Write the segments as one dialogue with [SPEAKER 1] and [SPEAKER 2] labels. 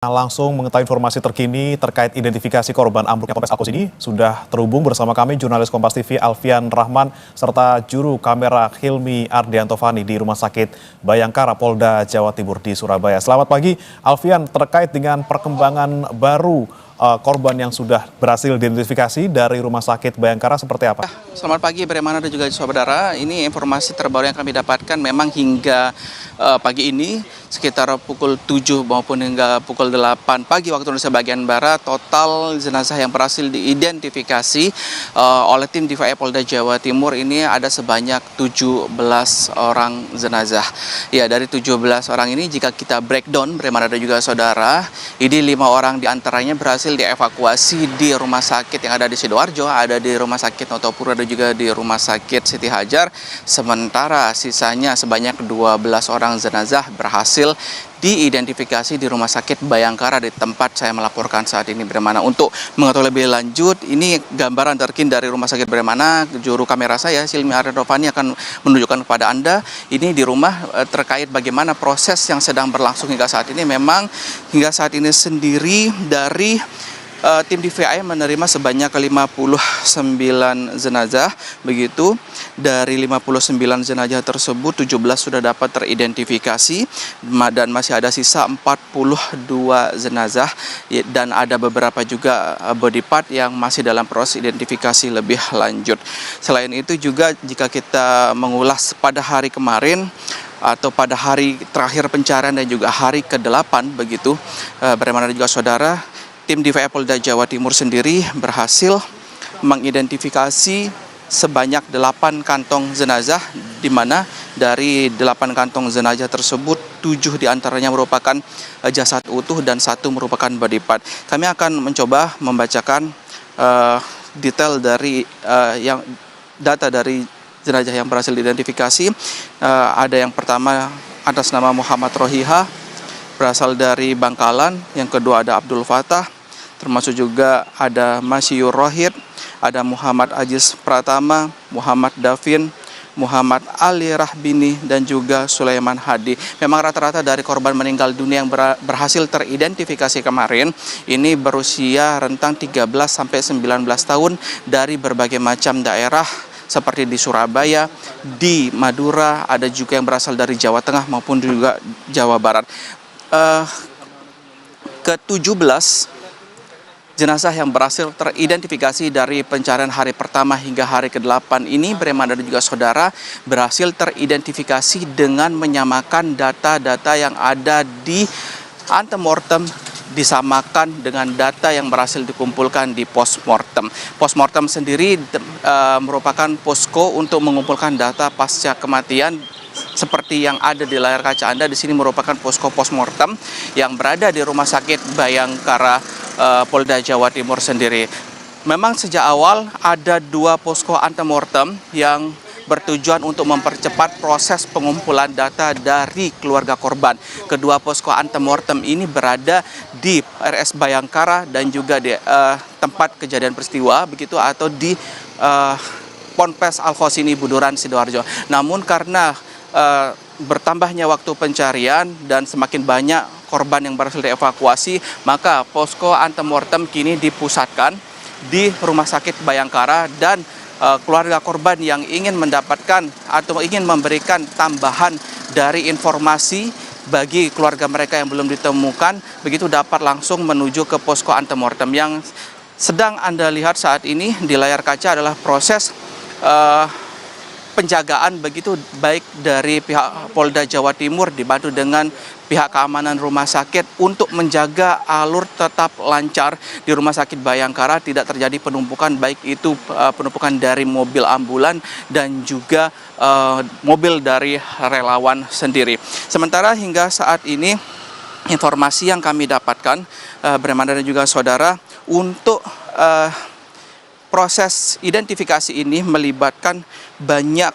[SPEAKER 1] Langsung mengetahui informasi terkini terkait identifikasi korban ambruknya Ponpes Al-Quds ini, sudah terhubung bersama kami jurnalis Kompas TV Alfian Rahman serta juru kamera Hilmi Ardiantovani di Rumah Sakit Bayangkara Polda Jawa Timur di Surabaya. Selamat pagi Alfian, terkait dengan perkembangan baru korban yang sudah berhasil diidentifikasi dari Rumah Sakit Bayangkara seperti apa?
[SPEAKER 2] Selamat pagi Bremana dan juga saudara. Ini informasi terbaru yang kami dapatkan, memang hingga pagi ini sekitar pukul 7 maupun hingga pukul 8 pagi waktu Indonesia bagian Barat, total jenazah yang berhasil diidentifikasi oleh tim DVI Polda Jawa Timur ini ada sebanyak 17 orang jenazah. Ya, dari 17 orang ini jika kita breakdown Bremana dan juga saudara, ini 5 orang diantaranya berhasil dievakuasi di rumah sakit yang ada di Sidoarjo, ada di Rumah Sakit Notopuro dan juga di Rumah Sakit Siti Hajar. Sementara sisanya sebanyak 12 orang jenazah berhasil diidentifikasi di Rumah Sakit Bayangkara di tempat saya melaporkan saat ini Bremana. Untuk mengetahui lebih lanjut, ini gambaran terkini dari Rumah Sakit Bremana. Juru kamera saya Hilmi Ardiantovani akan menunjukkan kepada Anda ini di rumah terkait bagaimana proses yang sedang berlangsung hingga saat ini. Memang hingga saat ini sendiri dari tim DVI menerima sebanyak 59 jenazah. Begitu, dari 59 jenazah tersebut 17 sudah dapat teridentifikasi dan masih ada sisa 42 jenazah dan ada beberapa juga body part yang masih dalam proses identifikasi lebih lanjut. Selain itu juga jika kita mengulas pada hari kemarin atau pada hari terakhir pencarian dan juga hari ke-8 begitu, Bremana dan juga saudara, tim DVI Polda Jawa Timur sendiri berhasil mengidentifikasi sebanyak 8 kantong jenazah, di mana dari 8 kantong jenazah tersebut 7 diantaranya merupakan jasad utuh dan 1 merupakan body part. Kami akan mencoba membacakan detail dari data dari jenazah yang berhasil diidentifikasi. Ada yang pertama atas nama Muhammad Rohiha, berasal dari Bangkalan. Yang kedua ada Abdul Fatah, termasuk juga ada Masyur Rohid, ada Muhammad Ajis Pratama, Muhammad Davin, Muhammad Ali Rahbini, dan juga Sulaiman Hadi. Memang rata-rata dari korban meninggal dunia yang berhasil teridentifikasi kemarin ini berusia rentang 13 sampai 19 tahun dari berbagai macam daerah seperti di Surabaya, di Madura, ada juga yang berasal dari Jawa Tengah maupun juga Jawa Barat. Ke-17 jenazah yang berhasil teridentifikasi dari pencarian hari pertama hingga hari ke-8 ini, Bremana dan juga saudara, berhasil teridentifikasi dengan menyamakan data-data yang ada di antemortem disamakan dengan data yang berhasil dikumpulkan di postmortem. Postmortem sendiri merupakan posko untuk mengumpulkan data pasca kematian. Seperti yang ada di layar kaca Anda, di sini merupakan posko postmortem yang berada di Rumah Sakit Bayangkara Polda Jawa Timur sendiri. Memang sejak awal ada 2 posko antemortem yang bertujuan untuk mempercepat proses pengumpulan data dari keluarga korban. Kedua posko antemortem ini berada di RS Bayangkara dan juga di tempat kejadian peristiwa begitu, atau di Ponpes Al-Quds ini Buduran Sidoarjo. Namun karena bertambahnya waktu pencarian dan semakin banyak korban yang berhasil dievakuasi, maka posko antemortem kini dipusatkan di Rumah Sakit Bayangkara, dan keluarga korban yang ingin mendapatkan atau ingin memberikan tambahan dari informasi bagi keluarga mereka yang belum ditemukan, begitu dapat langsung menuju ke posko antemortem. Yang sedang Anda lihat saat ini di layar kaca adalah proses penjagaan begitu, baik dari pihak Polda Jawa Timur dibantu dengan pihak keamanan rumah sakit untuk menjaga alur tetap lancar di Rumah Sakit Bayangkara, tidak terjadi penumpukan, baik itu penumpukan dari mobil ambulan dan juga mobil dari relawan sendiri. Sementara hingga saat ini informasi yang kami dapatkan, Bremana dan juga saudara, untuk proses identifikasi ini melibatkan banyak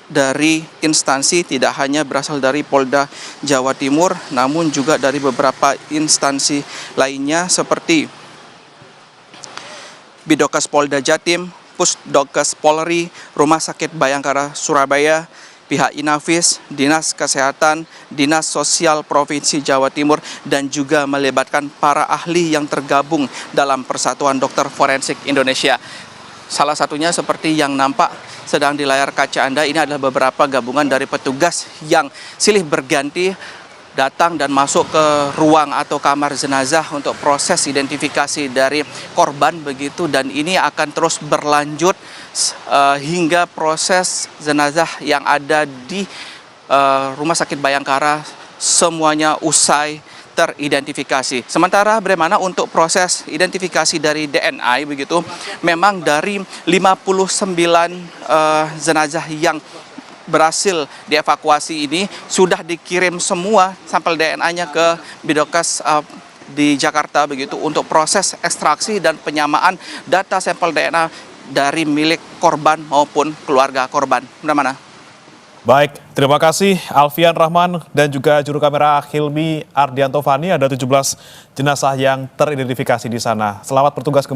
[SPEAKER 2] dari instansi, tidak hanya berasal dari Polda Jawa Timur, namun juga dari beberapa instansi lainnya seperti Bidokes Polda Jatim, Pusdokes Polri, Rumah Sakit Bayangkara Surabaya, pihak Inavis, Dinas Kesehatan, Dinas Sosial Provinsi Jawa Timur, dan juga melibatkan para ahli yang tergabung dalam Persatuan Dokter Forensik Indonesia. Salah satunya seperti yang nampak sedang di layar kaca Anda, ini adalah beberapa gabungan dari petugas yang silih berganti datang dan masuk ke ruang atau kamar jenazah untuk proses identifikasi dari korban begitu, dan ini akan terus berlanjut hingga proses jenazah yang ada di Rumah Sakit Bayangkara semuanya usai teridentifikasi. Sementara bagaimana untuk proses identifikasi dari DNA begitu, memang dari 59 jenazah yang berhasil dievakuasi ini sudah dikirim semua sampel DNA-nya ke Bidokes di Jakarta begitu untuk proses ekstraksi dan penyamaan data sampel DNA dari milik korban maupun keluarga korban. Mana?
[SPEAKER 1] Baik, terima kasih Alfian Rahman dan juga juru kamera Hilmi Ardianto Fani. Ada 17 jenazah yang teridentifikasi di sana. Selamat bertugas kembali.